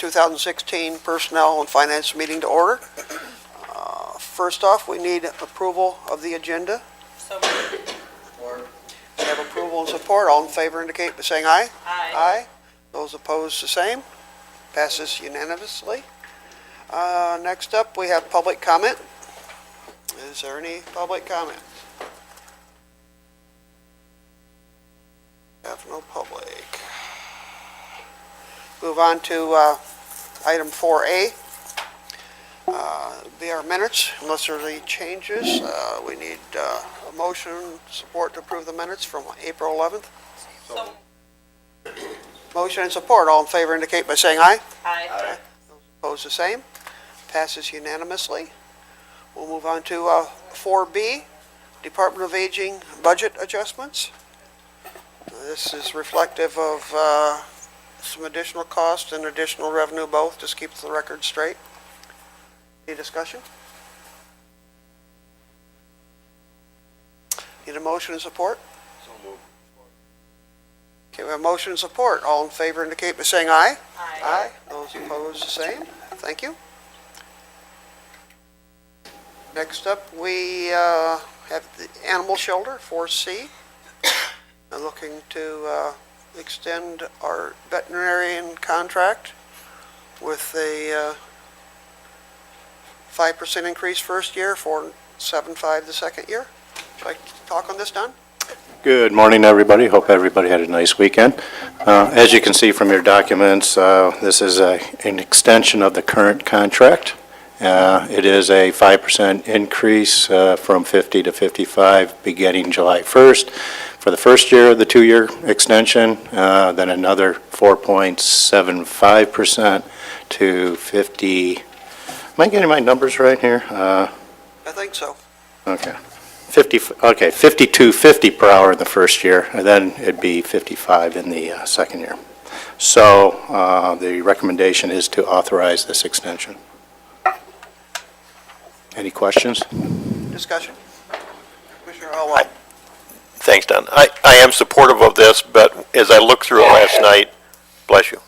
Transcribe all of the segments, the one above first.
2016 Personnel and Finance Meeting to order. First off, we need approval of the agenda. So moved. We have approval and support. All in favor indicate by saying aye. Aye. Aye. Those opposed, the same. Passes unanimously. Next up, we have public comment. Is there any public comment? Have no public. Move on to item 4A. Be our minutes, unless there's any changes. We need a motion, support to approve the minutes from April 11th. So Motion and support. All in favor indicate by saying aye. Aye. Opposed, the same. Passes unanimously. We'll move on to 4B, Department of Aging budget adjustments. This is reflective of some additional cost and additional revenue both, just keep the record straight. Any discussion? Need a motion and support? So moved. Okay, we have motion and support. All in favor indicate by saying aye. Aye. Those opposed, the same. Thank you. Next up, we have the animal shelter, 4C. Looking to extend our veterinarian contract with a 5% increase first year, 4.75 the second year. Should I talk on this, Don? Good morning, everybody. Hope everybody had a nice weekend. As you can see from your documents, this is an extension of the current contract. It is a 5% increase from 50 to 55 beginning July 1st. For the first year of the 2-year extension, then another 4.75% to 50. Am I getting my numbers right here? I think so. Okay. 52.50 per hour in the first year, and then it'd be 55 in the second year. So the recommendation is to authorize this extension. Any questions? Discussion? Commissioner Elway. Thanks, Don. I am supportive of this, but as I looked through it last night, bless you.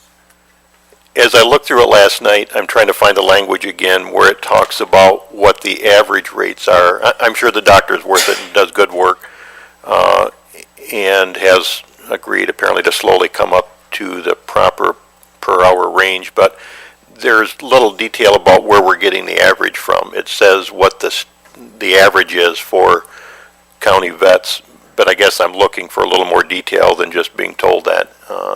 As I looked through it last night, I'm trying to find the language again where it talks about what the average rates are. I'm sure the doctor is worth it and does good work, and has agreed apparently to slowly come up to the proper per hour range, but there's little detail about where we're getting the average from. It says what the average is for county vets, but I guess I'm looking for a little more detail than just being told that,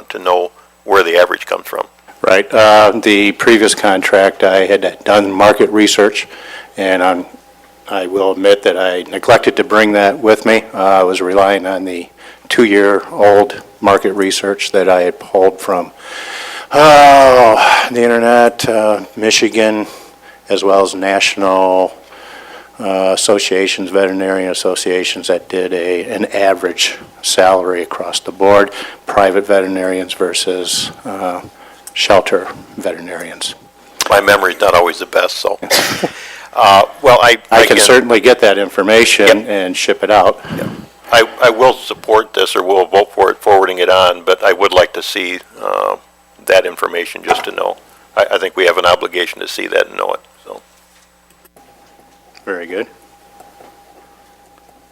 to know where the average comes from. Right. The previous contract, I had done market research, and I will admit that I neglected to bring that with me. I was relying on the 2-year-old market research that I had pulled from the internet, Michigan, as well as national associations, veterinarian associations that did an average salary across the board, private veterinarians versus shelter veterinarians. My memory's not always the best, so. Well, I can certainly get that information and ship it out. Yep. I will support this, or will vote for it, forwarding it on, but I would like to see that information just to know. I think we have an obligation to see that and know it, so. Very good.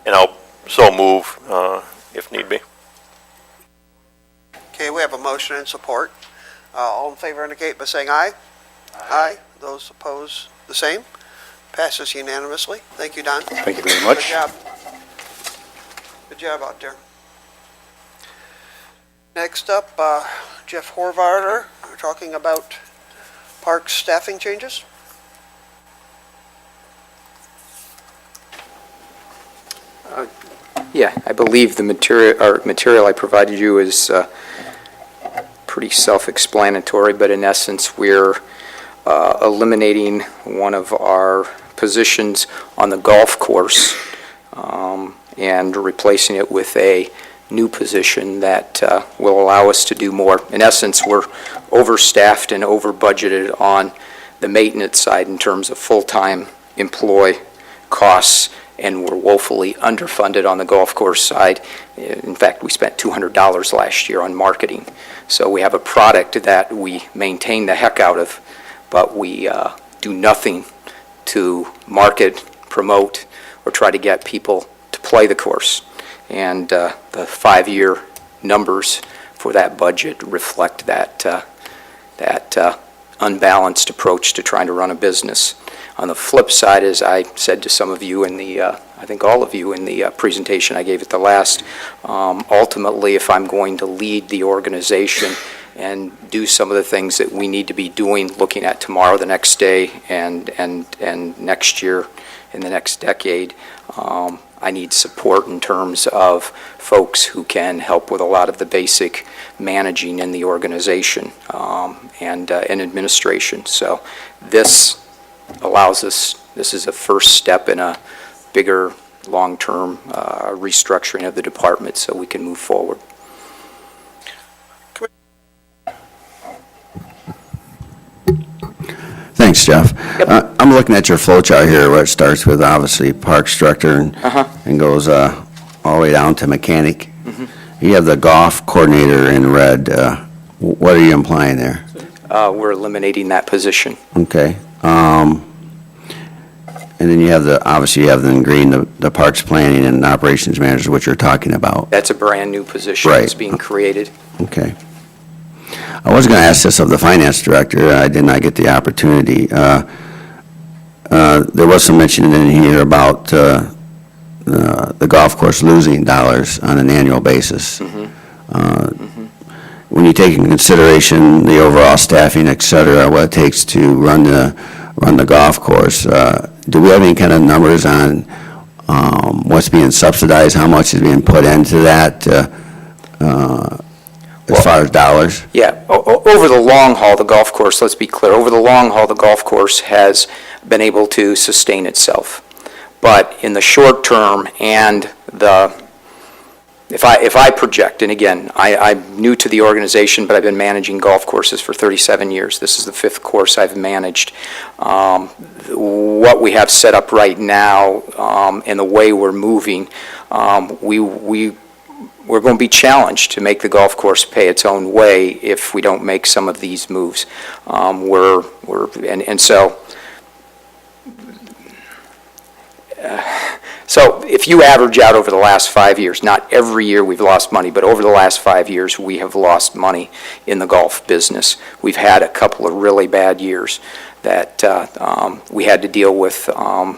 And I'll so move if need be. Okay, we have a motion and support. All in favor indicate by saying aye. Aye. Those opposed, the same. Passes unanimously. Thank you, Don. Thank you very much. Good job. Good job out there. Next up, Jeff Horvater, we're talking about park staffing changes. Yeah, I believe the material I provided you is pretty self-explanatory, but in essence, we're eliminating one of our positions on the golf course and replacing it with a new position that will allow us to do more. In essence, we're overstaffed and over-budgeted on the maintenance side in terms of full-time employee costs, and we're woefully underfunded on the golf course side. In fact, we spent $200 last year on marketing. So we have a product that we maintain the heck out of, but we do nothing to market, promote, or try to get people to play the course. And the 5-year numbers for that budget reflect that unbalanced approach to trying to run a business. On the flip side, as I said to some of you in the, I think all of you in the presentation I gave at the last, ultimately, if I'm going to lead the organization and do some of the things that we need to be doing, looking at tomorrow, the next day, and next year, in the next decade, I need support in terms of folks who can help with a lot of the basic managing in the organization and administration. So this allows us, this is a first step in a bigger long-term restructuring of the department so we can move forward. Thanks, Jeff. I'm looking at your flow chart here, where it starts with obviously parks director and goes all the way down to mechanic. You have the golf coordinator in red. What are you implying there? We're eliminating that position. Okay. And then you have obviously you have in green the parks planning and operations manager, which you're talking about. That's a brand-new position Right. that's being created. Okay. I was going to ask this of the finance director. I did not get the opportunity. There was some mention in here about the golf course losing dollars on an annual basis. When you take into consideration the overall staffing, et cetera, what it takes to run the golf course, do we have any kind of numbers on what's being subsidized, how much is being put into that as far as dollars? Yeah, over the long haul, the golf course, let's be clear, over the long haul, the golf course has been able to sustain itself. But in the short term and if I project, and again, I'm new to the organization, but I've been managing golf courses for 37 years. This is the 5th course I've managed. What we have set up right now and the way we're moving, we're going to be challenged to make the golf course pay its own way if we don't make some of these moves. So if you average out over the last 5 years, not every year we've lost money, but over the last 5 years we have lost money in the golf business. We've had a couple of really bad years that we had to deal with. But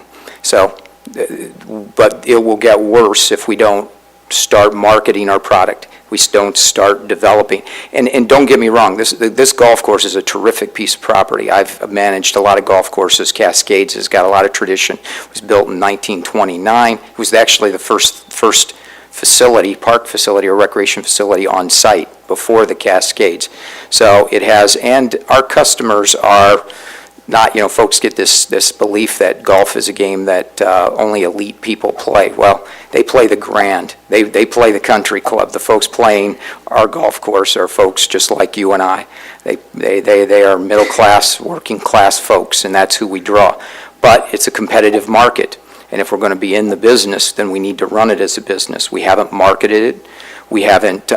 it will get worse if we don't start marketing our product. We don't start developing. And don't get me wrong, this golf course is a terrific piece of property. I've managed a lot of golf courses. Cascades has got a lot of tradition. It was built in 1929. It was actually the first facility, park facility or recreation facility on site before the Cascades. So it has, and our customers are not, folks get this belief that golf is a game that only elite people play. Well, they play the grand. They play the country club. The folks playing our golf course are folks just like you and I. They are middle class, working class folks, and that's who we draw. But it's a competitive market, and if we're going to be in the business, then we need to run it as a business. We haven't marketed it. We haven't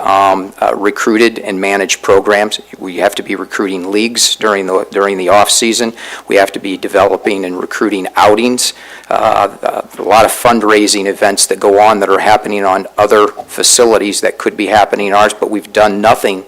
recruited and managed programs. We have to be recruiting leagues during the off season. We have to be developing and recruiting outings. A lot of fundraising events that go on that are happening on other facilities that could be happening in ours, but we've done nothing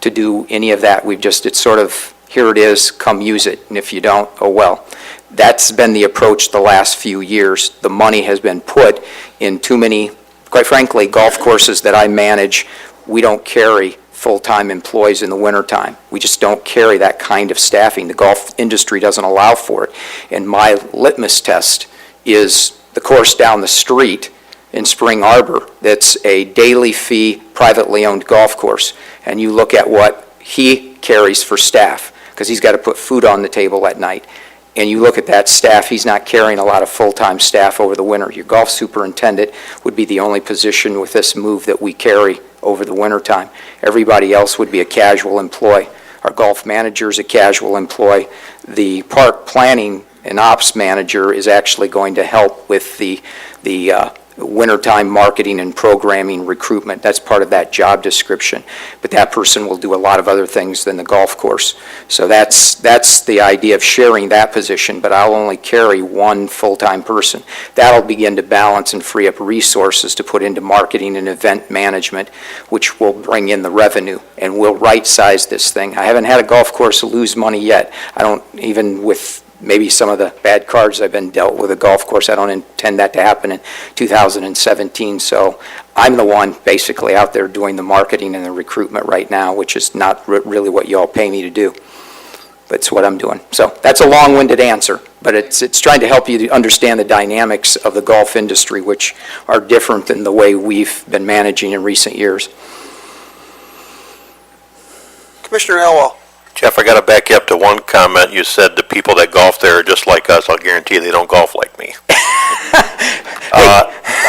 to do any of that. It's sort of, here it is, come use it, and if you don't, oh well. That's been the approach the last few years. The money has been put in too many, quite frankly, golf courses that I manage. We don't carry full-time employees in the wintertime. We just don't carry that kind of staffing. The golf industry doesn't allow for it. And my litmus test is the course down the street in Spring Arbor that's a daily fee, privately owned golf course. And you look at what he carries for staff, because he's got to put food on the table at night. And you look at that staff, he's not carrying a lot of full-time staff over the winter. Your golf superintendent would be the only position with this move that we carry over the wintertime. Everybody else would be a casual employee. Our golf manager is a casual employee. The park planning an ops manager is actually going to help with the wintertime marketing and programming recruitment. That's part of that job description. But that person will do a lot of other things than the golf course. So that's the idea of sharing that position, but I'll only carry one full-time person. That'll begin to balance and free up resources to put into marketing and event management, which will bring in the revenue, and we'll right-size this thing. I haven't had a golf course lose money yet. I don't, even with maybe some of the bad cards I've been dealt with a golf course, I don't intend that to happen in 2017. So I'm the one basically out there doing the marketing and the recruitment right now, which is not really what you all pay me to do. But it's what I'm doing. So that's a long-winded answer, but it's trying to help you to understand the dynamics of the golf industry, which are different than the way we've been managing in recent years. Commissioner Elwell. Jeff, I got to back you up to one comment. You said the people that golf there are just like us. I'll guarantee you they don't golf like me.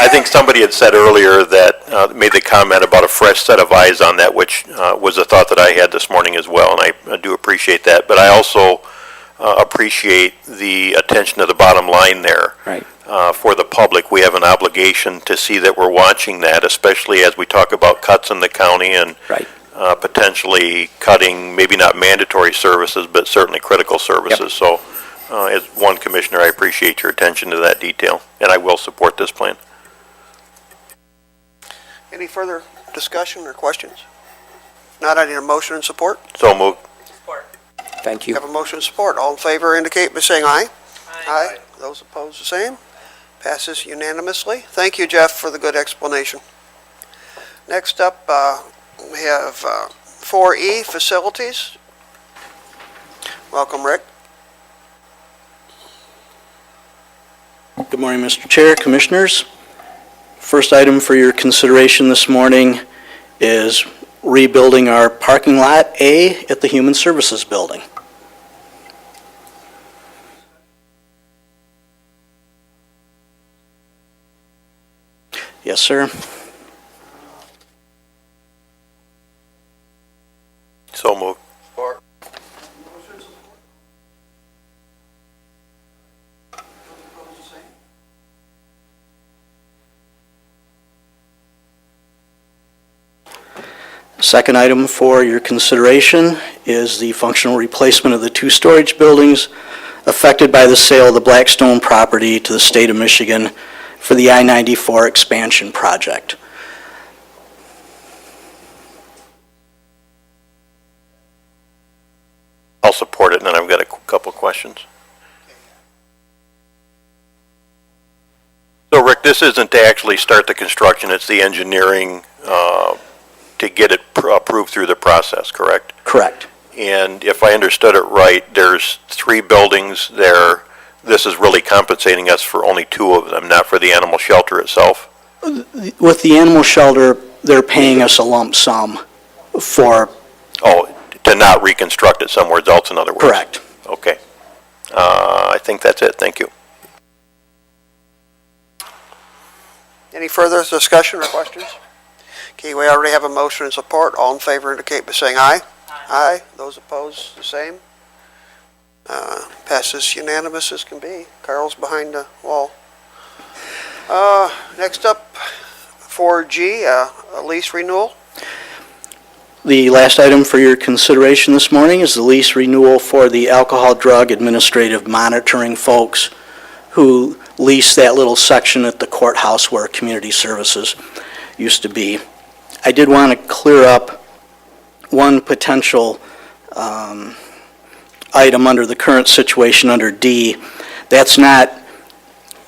I think somebody had said earlier that made the comment about a fresh set of eyes on that, which was a thought that I had this morning as well, and I do appreciate that. But I also appreciate the attention to the bottom line there. Right. For the public, we have an obligation to see that we're watching that, especially as we talk about cuts in the county and Right. Potentially cutting, maybe not mandatory services, but certainly critical services. So, as one commissioner, I appreciate your attention to that detail, and I will support this plan. Any further discussion or questions? If not, I need a motion and support. So moved. Support. Thank you. Have a motion and support. All in favor indicate by saying aye. Aye. Those opposed, the same. Passes unanimously. Thank you, Jeff, for the good explanation. Next up, we have 4E, Facilities. Welcome, Rick. Good morning, Mr. Chair, Commissioners. First item for your consideration this morning is rebuilding our parking lot A at the Human Services Building. Yes, sir. So moved. Second item for your consideration is the functional replacement of the two storage buildings affected by the sale of the Blackstone property to the state of Michigan for the I-94 expansion project. I'll support it, and then I've got a couple questions. So, Rick, this isn't to actually start the construction, it's the engineering to get it approved through the process, correct? Correct. And if I understood it right, there's 3 buildings there. This is really compensating us for only 2 of them, not for the animal shelter itself? With the animal shelter, they're paying us a lump sum for, Oh, to not reconstruct it somewhere else, in other words? correct. Okay. I think that's it. Thank you. Any further discussion or questions? Okay, we already have a motion and support. All in favor indicate by saying aye. Aye. Those opposed, the same. Passes unanimous as can be. Carl's behind the wall. Next up, 4G, a lease renewal. The last item for your consideration this morning is the lease renewal for the alcohol drug administrative monitoring folks who lease that little section at the courthouse where community services used to be. I did want to clear up one potential item under the current situation under D. That's not,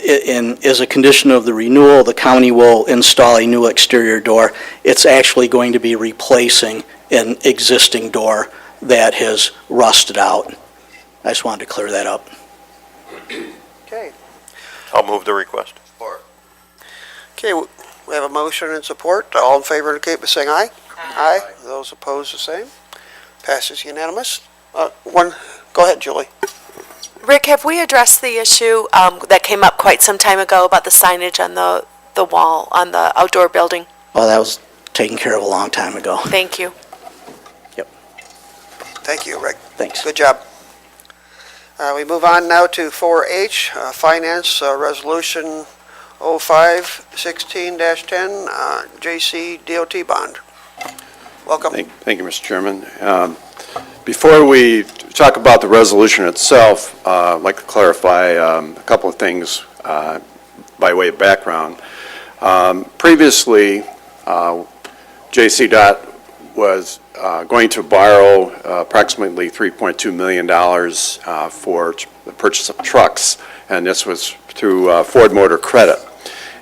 as a condition of the renewal, the county will install a new exterior door. It's actually going to be replacing an existing door that has rusted out. I just wanted to clear that up. Okay. I'll move the request. Okay, we have a motion and support. All in favor indicate by saying aye. Aye. Those opposed, the same. Passes unanimous. Go ahead, Julie. Rick, have we addressed the issue that came up quite some time ago about the signage on the wall on the outdoor building? Well, that was taken care of a long time ago. Thank you. Thank you, Rick. Thanks. Good job. We move on now to 4H, Finance Resolution 0516-10, JC DOT bond. Welcome. Thank you, Mr. Chairman. Before we talk about the resolution itself, I'd like to clarify a couple of things by way of background. Previously, JC DOT was going to borrow approximately $3.2 million for the purchase of trucks, and this was through Ford Motor Credit.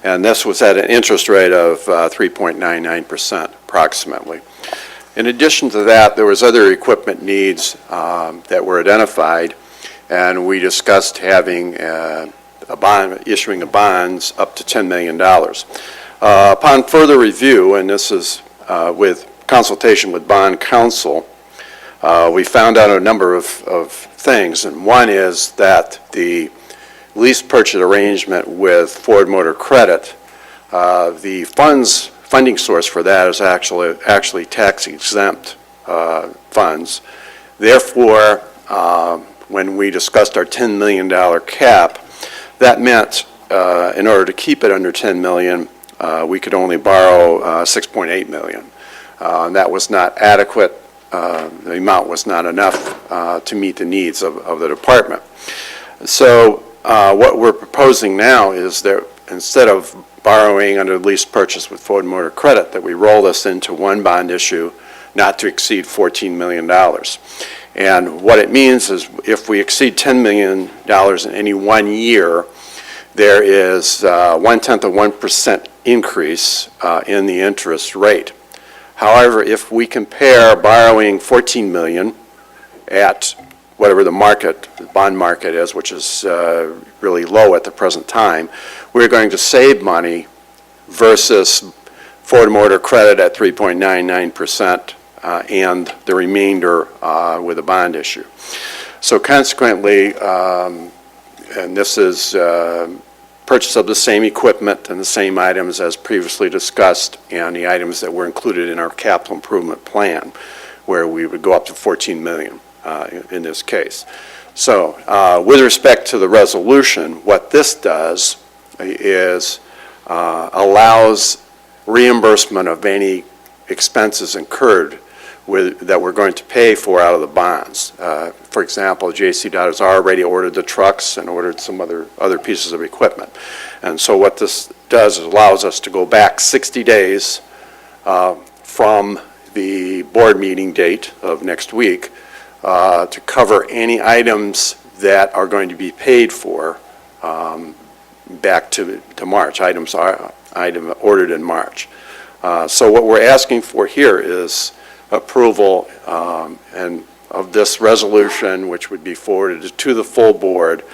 And this was at an interest rate of 3.99% approximately. In addition to that, there was other equipment needs that were identified, and we discussed having issuing of bonds up to $10 million. Upon further review, and this is with consultation with bond counsel, we found out a number of things, and one is that the lease purchase arrangement with Ford Motor Credit, the funding source for that is actually tax-exempt funds. Therefore, when we discussed our $10 million cap, that meant in order to keep it under $10 million, we could only borrow $6.8 million. That was not adequate. The amount was not enough to meet the needs of the department. So what we're proposing now is that instead of borrowing under lease purchase with Ford Motor Credit, that we roll this into one bond issue not to exceed $14 million. And what it means is if we exceed $10 million in any 1 year, there is 0.1% increase in the interest rate. However, if we compare borrowing $14 million at whatever the bond market is, which is really low at the present time, we're going to save money versus Ford Motor Credit at 3.99% and the remainder with a bond issue. So consequently, and this is purchase of the same equipment and the same items as previously discussed, and the items that were included in our capital improvement plan, where we would go up to $14 million in this case. So with respect to the resolution, what this does is allows reimbursement of any expenses incurred that we're going to pay for out of the bonds. For example, JC DOT has already ordered the trucks and ordered some other pieces of equipment. And so what this does is allows us to go back 60 days from the board meeting date of next week to cover any items that are going to be paid for back to March, items ordered in March. So what we're asking for here is approval and of this resolution, which would be forwarded to the full board,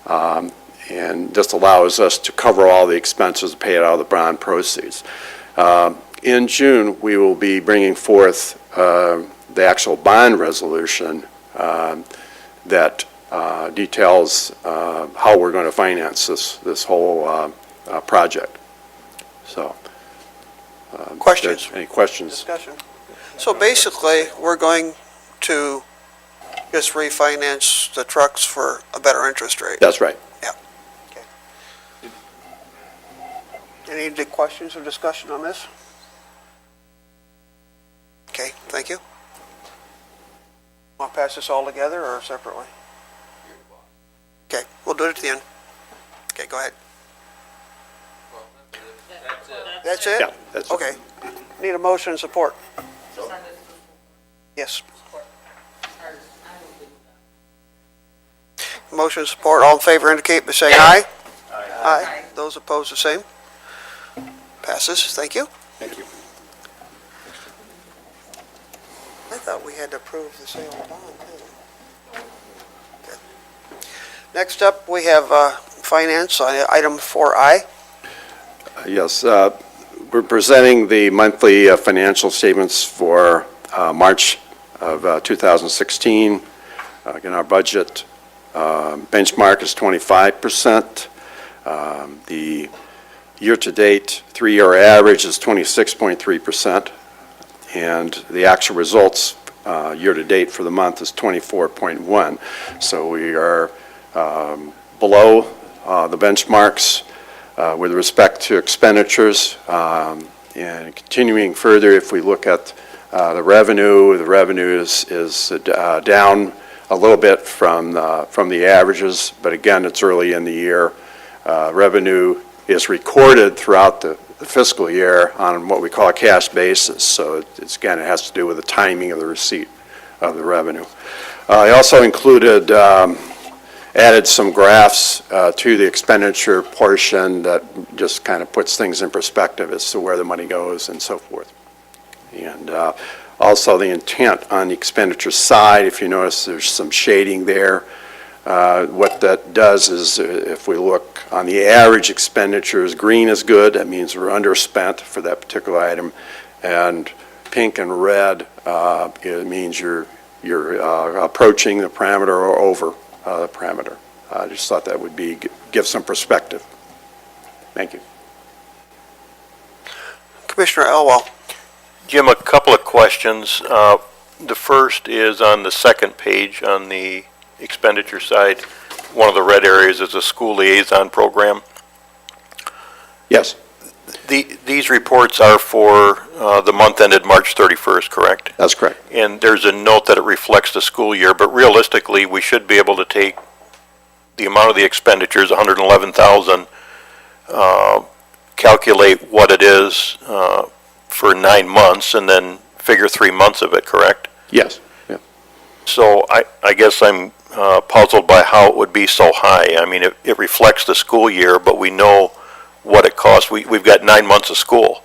and this allows us to cover all the expenses paid out of the bond proceeds. In June, we will be bringing forth the actual bond resolution that details how we're going to finance this whole project. So, Questions? any questions? Discussion. So basically, we're going to just refinance the trucks for a better interest rate. That's right. Any questions or discussion on this? Okay, thank you. Want to pass this all together or separately? Okay, we'll do it at the end. Okay, go ahead. That's it? Yeah, that's it. Okay. Need a motion and support. Yes. Motion and support. All in favor indicate by saying aye. Aye. Those opposed, the same. Passes. Thank you. Thank you. I thought we had to approve the sale of bond, too. Okay. Next up, we have finance, item 4I. Yes, we're presenting the monthly financial statements for March of 2016. Again, our budget benchmark is 25%. The year-to-date three-year average is 26.3%. And the actual results year-to-date for the month is 24.1. So we are below the benchmarks with respect to expenditures. And continuing further, if we look at the revenue is down a little bit from the averages, but again, it's early in the year. Revenue is recorded throughout the fiscal year on what we call a cash basis, so it's, again, it has to do with the timing of the receipt of the revenue. I also included, added some graphs to the expenditure portion that just kind of puts things in perspective as to where the money goes and so forth. And also the intent on the expenditure side, if you notice there's some shading there. What that does is if we look on the average expenditures, green is good, that means we're underspent for that particular item, and pink and red, it means you're approaching the parameter or over the parameter. I just thought that would give some perspective. Thank you. Commissioner Elwell. Jim, a couple of questions. The first is on the second page on the expenditure side. One of the red areas is a school liaison program. Yes, These reports are for the month ended March 31st, correct? that's correct. And there's a note that it reflects the school year, but realistically, we should be able to take the amount of the expenditures, 111,000, calculate what it is for 9 months, and then figure 3 months of it, correct? Yes, yeah. So I guess I'm puzzled by how it would be so high. I mean, it reflects the school year, but we know what it costs. We've got 9 months of school,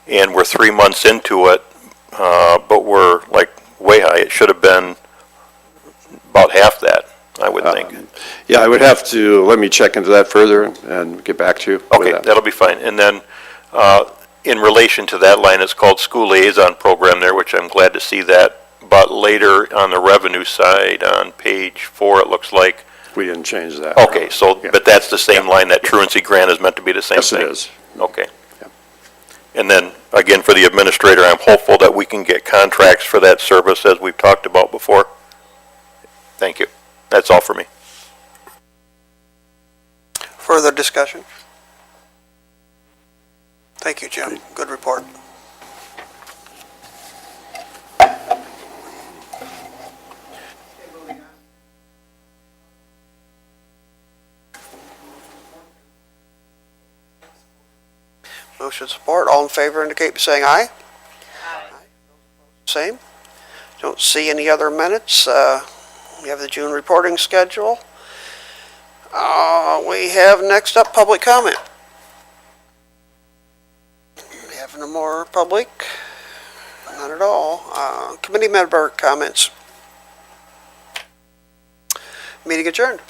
and we're 3 months into it, but we're like way high. It should have been about half that, I would think. Yeah, I would have to, let me check into that further and get back to you with Okay, that. that'll be fine. And then, in relation to that line, it's called School Liaison Program there, which I'm glad to see that. But later on the revenue side, on page 4, it looks like, We didn't change that. okay, so, Yeah. but that's the same line, that truancy grant is meant to be the same Yes, thing? it is. Okay. Yeah. And then, again, for the administrator, I'm hopeful that we can get contracts for that service as we've talked about before. Thank you. That's all for me. Further discussion? Thank you, Jim. Good report. Motion support. All in favor indicate by saying aye. Aye. Same. Don't see any other minutes. We have the June reporting schedule. We have next up public comment. We have no more public? Not at all. Committee member comments. Meeting adjourned.